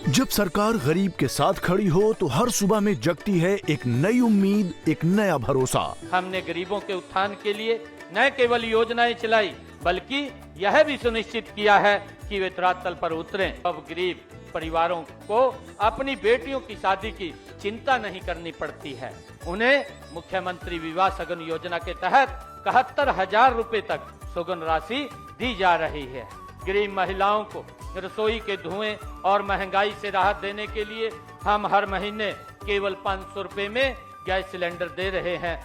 जब सरकार गरीब के साथ खड़ी हो तो हर सुबह में जगती है एक नई उम्मीद, एक नया भरोसा। हमने गरीबों के उत्थान के लिए न केवल योजनाएं चलाई बल्कि यह भी सुनिश्चित किया है कि वे धरातल पर उतरें। अब गरीब परिवारों को अपनी बेटियों की शादी की चिंता नहीं करनी पड़ती है। उन्हें मुख्यमंत्री विवाह सगन योजना के तहत 71,000 रुपए तक सुगन राशि दी जा रही है। गरीब महिलाओं को रसोई के धुएं और महंगाई से राहत देने के लिए हम हर महीने केवल 500 रुपए में गैस सिलेंडर दे रहे हैं।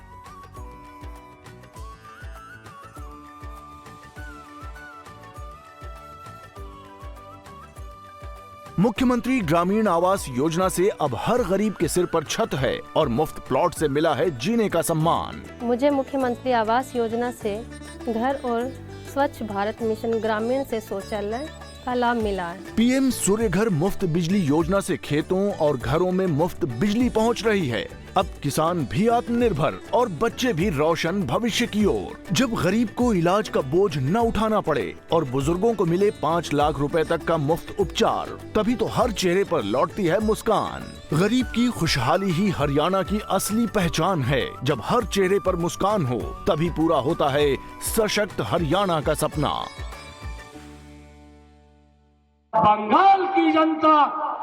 मुख्यमंत्री ग्रामीण आवास योजना से अब हर गरीब के सिर पर छत है और मुफ्त प्लॉट से मिला है जीने का सम्मान। मुझे मुख्यमंत्री आवास योजना से घर और स्वच्छ भारत मिशन ग्रामीण से शौचालय का लाभ मिला है। पीएम सूर्य घर मुफ्त बिजली योजना से खेतों और घरों में मुफ्त बिजली पहुंच रही है। अब किसान भी आत्मनिर्भर और बच्चे भी रोशन भविष्य की ओर। जब गरीब को इलाज का बोझ न उठाना पड़े और बुजुर्गों को मिले 5 लाख रुपए तक का मुफ्त उपचार, तभी तो हर चेहरे पर लौटती है मुस्कान। गरीब की खुशहाली ही हरियाणा की असली पहचान है। जब हर चेहरे पर मुस्कान हो तभी पूरा होता है सशक्त हरियाणा का सपना। बंगाल की जनता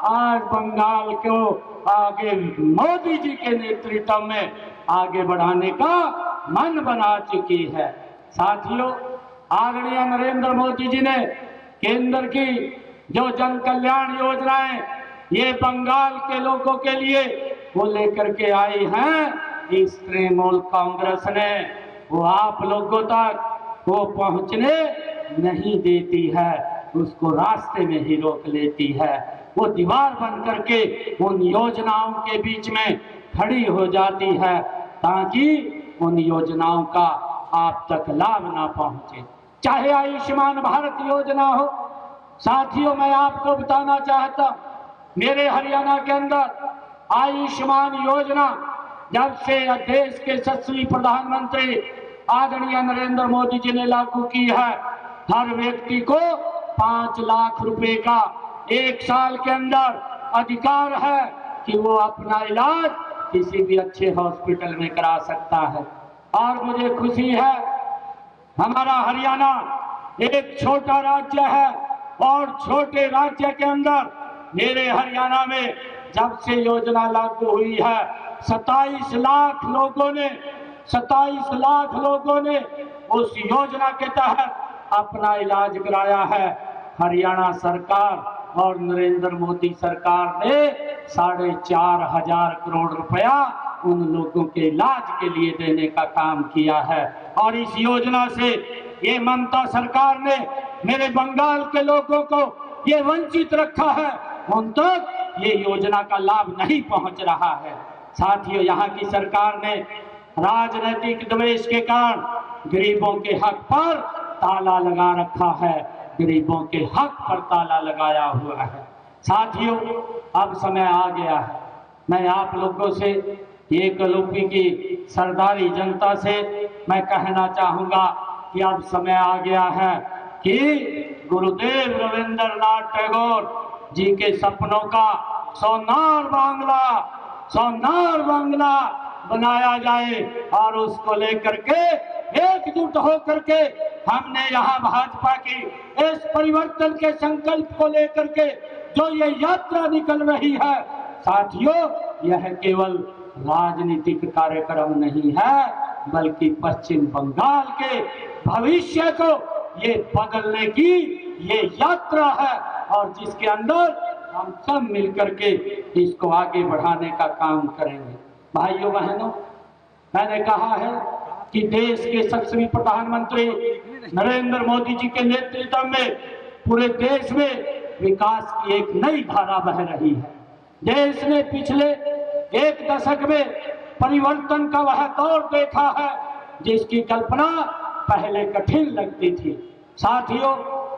आज बंगाल को आगे मोदी जी के नेतृत्व में आगे बढ़ाने का मन बना चुकी है। साथियों, आदरणीय नरेंद्र मोदी जी ने केंद्र की जो जन कल्याण योजनाएं ये बंगाल के लोगों के लिए वो लेकर के आई हैं, इस तृणमूल कांग्रेस ने वो आप लोगों तक वो पहुंचने नहीं देती है, उसको रास्ते में ही रोक लेती है। वो दीवार बन करके उन योजनाओं के बीच में खड़ी हो जाती है ताकि उन योजनाओं का आप तक लाभ ना पहुंचे। चाहे आयुष्मान भारत योजना हो। साथियों, मैं आपको बताना चाहता, मेरे हरियाणा के अंदर आयुष्मान योजना जब से देश के यशस्वी प्रधानमंत्री आदरणीय नरेंद्र मोदी जी ने लागू की है, हर व्यक्ति को 5 लाख रुपए का 1 साल के अंदर अधिकार है कि वो अपना इलाज किसी भी अच्छे हॉस्पिटल में करा सकता है। और मुझे खुशी है, हमारा हरियाणा एक छोटा राज्य है और छोटे राज्य के अंदर मेरे हरियाणा में जब से योजना लागू हुई है 27 लाख लोगों ने उस योजना के तहत अपना इलाज कराया है। हरियाणा सरकार और नरेंद्र मोदी सरकार ने 4,500 करोड़ रुपया उन लोगों के इलाज के लिए देने का काम किया है। और इस योजना से ये ममता सरकार ने मेरे बंगाल के लोगों को ये वंचित रखा है, उन तक ये योजना का लाभ नहीं पहुंच रहा है। साथियों, यहाँ की सरकार ने राजनीतिक द्वेष के कारण गरीबों के हक पर ताला लगा रखा है, गरीबों के हक पर ताला लगाया हुआ है। साथियों, अब समय आ गया है, मैं आप लोगों से ये कलोपी की सरदारी जनता से मैं कहना चाहूंगा कि अब समय आ गया है कि गुरुदेव रविंद्रनाथ टैगोर जी के सपनों का सोनार बांग्ला बनाया जाए और उसको लेकर के एकजुट होकर के हमने यहाँ भाजपा की इस परिवर्तन के संकल्प को लेकर के जो ये यात्रा निकल रही है, साथियों, यह केवल राजनीतिक कार्यक्रम नहीं है बल्कि पश्चिम बंगाल के भविष्य को ये बदलने की ये यात्रा है और जिसके अंदर हम सब मिलकर के इसको आगे बढ़ाने का काम करेंगे। भाइयों बहनों, मैंने कहा है कि देश के यशस्वी प्रधानमंत्री नरेंद्र मोदी जी के नेतृत्व में पूरे देश में विकास की एक नई धारा बह रही है। देश ने पिछले 1 दशक में परिवर्तन का वह दौर देखा है जिसकी कल्पना पहले कठिन लगती थी। साथियों,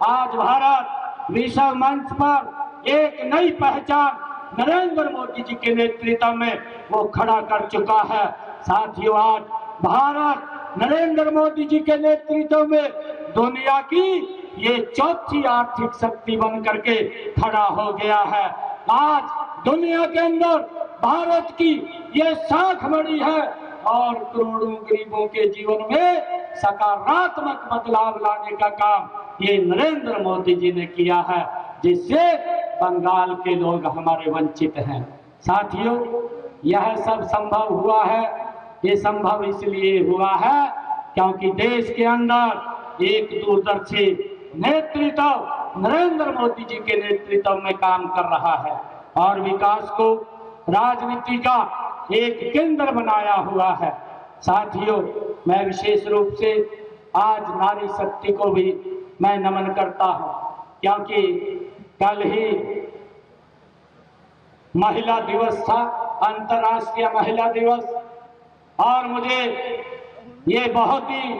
आज भारत विश्व मंच पर एक नई पहचान नरेंद्र मोदी जी के नेतृत्व में वो खड़ा कर चुका है। साथियों, आज भारत नरेंद्र मोदी जी के नेतृत्व में दुनिया की ये चौथी आर्थिक शक्ति बन करके खड़ा हो गया है। आज दुनिया के अंदर भारत की ये साख बड़ी है और करोड़ों गरीबों के जीवन में सकारात्मक बदलाव लाने का काम ये नरेंद्र मोदी जी ने किया है, जिससे बंगाल के लोग हमारे वंचित हैं। साथियों, यह सब संभव हुआ है, ये संभव इसलिए हुआ है क्योंकि देश के अंदर एक दूरदर्शी नेतृत्व नरेंद्र मोदी जी के नेतृत्व में काम कर रहा है और विकास को राजनीति का एक केंद्र बनाया हुआ है। साथियों, मैं विशेष रूप से आज नारी शक्ति को भी मैं नमन करता हूं, क्योंकि कल ही महिला दिवस था, अंतर्राष्ट्रीय महिला दिवस, और मुझे ये बहुत ही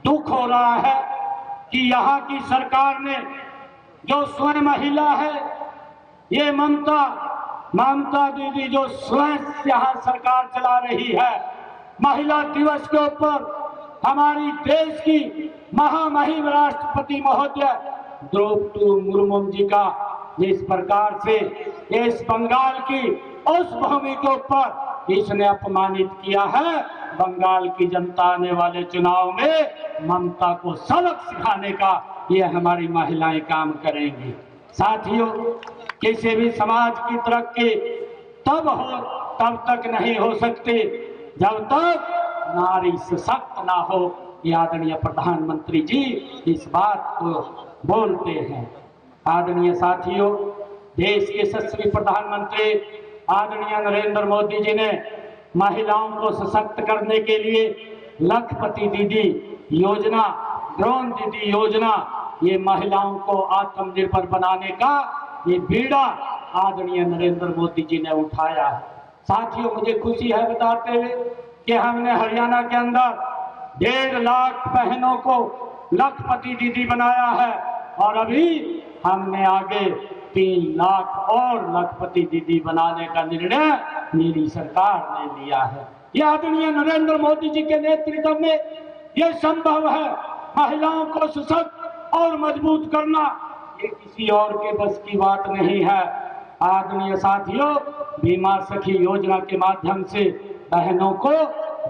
दुख हो रहा है कि यहाँ की सरकार ने जो स्वयं महिला है, ये ममता दीदी जो स्वयं यहाँ सरकार चला रही है, महिला दिवस के ऊपर हमारी देश की महामहिम राष्ट्रपति महोदय द्रौपदी मुर्मू जी का जिस प्रकार से इस बंगाल की उस भूमि के ऊपर इसने अपमानित किया है, बंगाल की जनता आने वाले चुनाव में ममता को सबक सिखाने का ये हमारी महिलाएं काम करेंगी। साथियों, किसी भी समाज की तरक्की तब तक नहीं हो सकती जब तक नारी सशक्त ना हो। ये आदरणीय प्रधानमंत्री जी इस बात को बोलते हैं। आदरणीय साथियों, देश के यशस्वी प्रधानमंत्री आदरणीय नरेंद्र मोदी जी ने महिलाओं को सशक्त करने के लिए लखपति दीदी योजना, ड्रोन दीदी योजना, ये महिलाओं को आत्मनिर्भर बनाने का ये बीड़ा आदरणीय नरेंद्र मोदी जी ने उठाया है। साथियों, मुझे खुशी है बताते हुए कि हमने हरियाणा के अंदर 1.5 लाख बहनों को लखपति दीदी बनाया है और अभी हमने आगे 3 लाख और लखपति दीदी बनाने का निर्णय मेरी सरकार ने लिया है। यह आदरणीय नरेंद्र मोदी जी के नेतृत्व में यह संभव है। महिलाओं को सशक्त और मजबूत करना ये किसी और के बस की बात नहीं है। आदरणीय साथियों, बीमा सखी योजना के माध्यम से बहनों को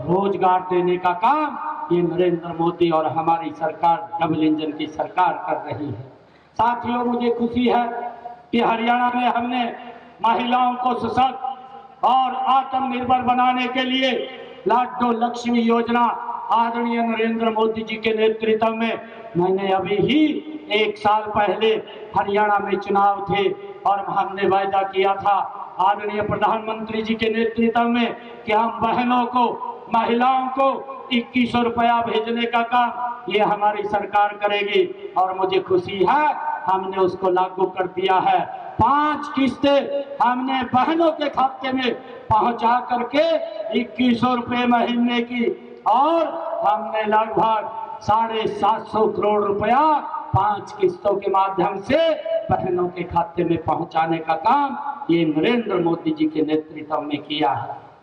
रोजगार देने का काम ये नरेंद्र मोदी और हमारी सरकार डबल इंजन की सरकार कर रही है। साथियों, मुझे खुशी है कि हरियाणा में हमने महिलाओं को सशक्त और आत्मनिर्भर बनाने के लिए लाडो लक्ष्मी योजना आदरणीय नरेंद्र मोदी जी के नेतृत्व में, मैंने अभी ही 1 साल पहले हरियाणा में चुनाव थे और हमने वायदा किया था आदरणीय प्रधानमंत्री जी के नेतृत्व में कि हम बहनों को, महिलाओं को 2100 रुपया भेजने का काम ये हमारी सरकार करेगी और मुझे खुशी है हमने उसको लागू कर दिया है। 5 किस्तें हमने बहनों के खाते में पहुंचा करके 2100 रुपये महीने की और हमने लगभग 750 करोड़ रुपया 5 किस्तों के माध्यम से बहनों के खाते में पहुंचाने का काम ये नरेंद्र मोदी जी के नेतृत्व में किया है।